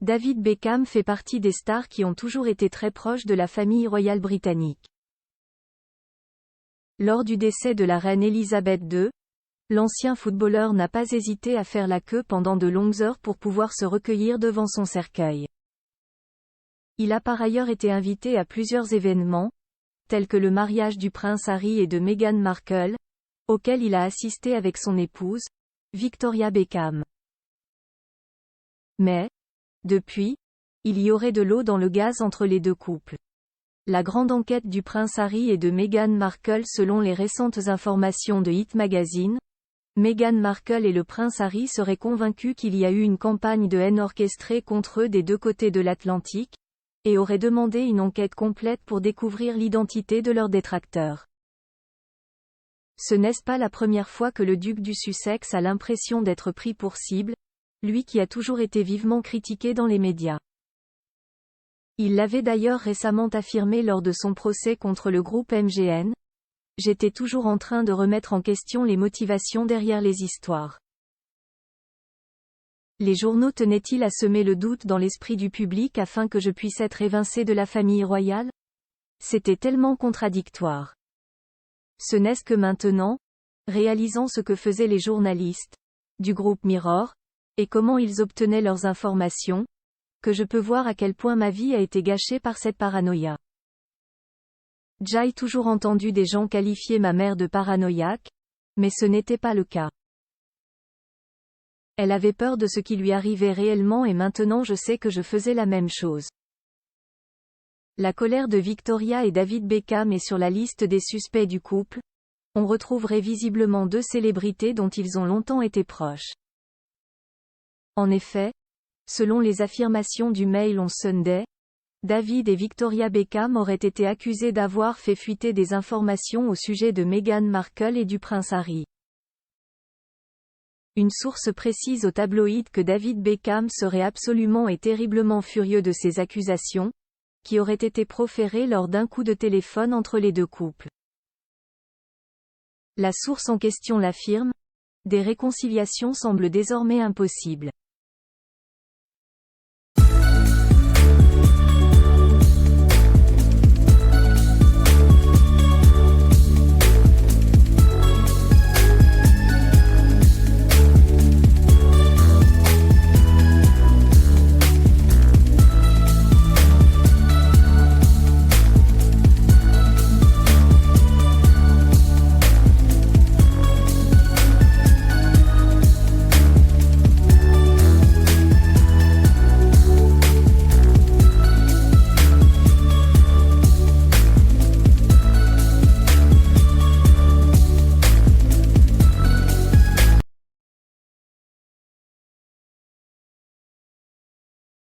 David Beckham fait partie des stars qui ont toujours été très proches de la famille royale britannique. Lors du décès de la reine Elisabeth II, l'ancien footballeur n'a pas hésité à faire la queue pendant de longues heures pour pouvoir se recueillir devant son cercueil. Il a par ailleurs été invité à plusieurs événements, tels que le mariage du prince Harry et de Meghan Markle, auquel il a assisté avec son épouse, Victoria Beckham. Mais, depuis, il y aurait de l'eau dans le gaz entre les deux couples. La grande enquête du prince Harry et de Meghan Markle. Selon les récentes informations de Hit Magazine, Meghan Markle et le prince Harry seraient convaincus qu'il y a eu une campagne de haine orchestrée contre eux des deux côtés de l'Atlantique, et auraient demandé une enquête complète pour découvrir l'identité de leurs détracteurs. Ce n'est pas la première fois que le duc du Sussex a l'impression d'être pris pour cible, lui qui a toujours été vivement critiqué dans les médias. Il l'avait d'ailleurs récemment affirmé lors de son procès contre le groupe MGN. J'étais toujours en train de remettre en question les motivations derrière les histoires. Les journaux tenaient-ils à semer le doute dans l'esprit du public afin que je puisse être évincé de la famille royale? C'était tellement contradictoire. Ce n'est que maintenant, réalisant ce que faisaient les journalistes du groupe Mirror, et comment ils obtenaient leurs informations, que je peux voir à quel point ma vie a été gâchée par cette paranoïa. J'ai toujours entendu des gens qualifier ma mère de paranoïaque, mais ce n'était pas le cas. Elle avait peur de ce qui lui arrivait réellement et maintenant je sais que je faisais la même chose. La colère de Victoria et David Beckham est sur la liste des suspects du couple. On retrouverait visiblement deux célébrités dont ils ont longtemps été proches. En effet, selon les affirmations du Mail on Sunday, David et Victoria Beckham auraient été accusés d'avoir fait fuiter des informations au sujet de Meghan Markle et du prince Harry. Une source précise au tabloïd que David Beckham serait absolument et terriblement furieux de ces accusations, qui auraient été proférées lors d'un coup de téléphone entre les deux couples. La source en question l'affirme, des réconciliations semblent désormais impossibles.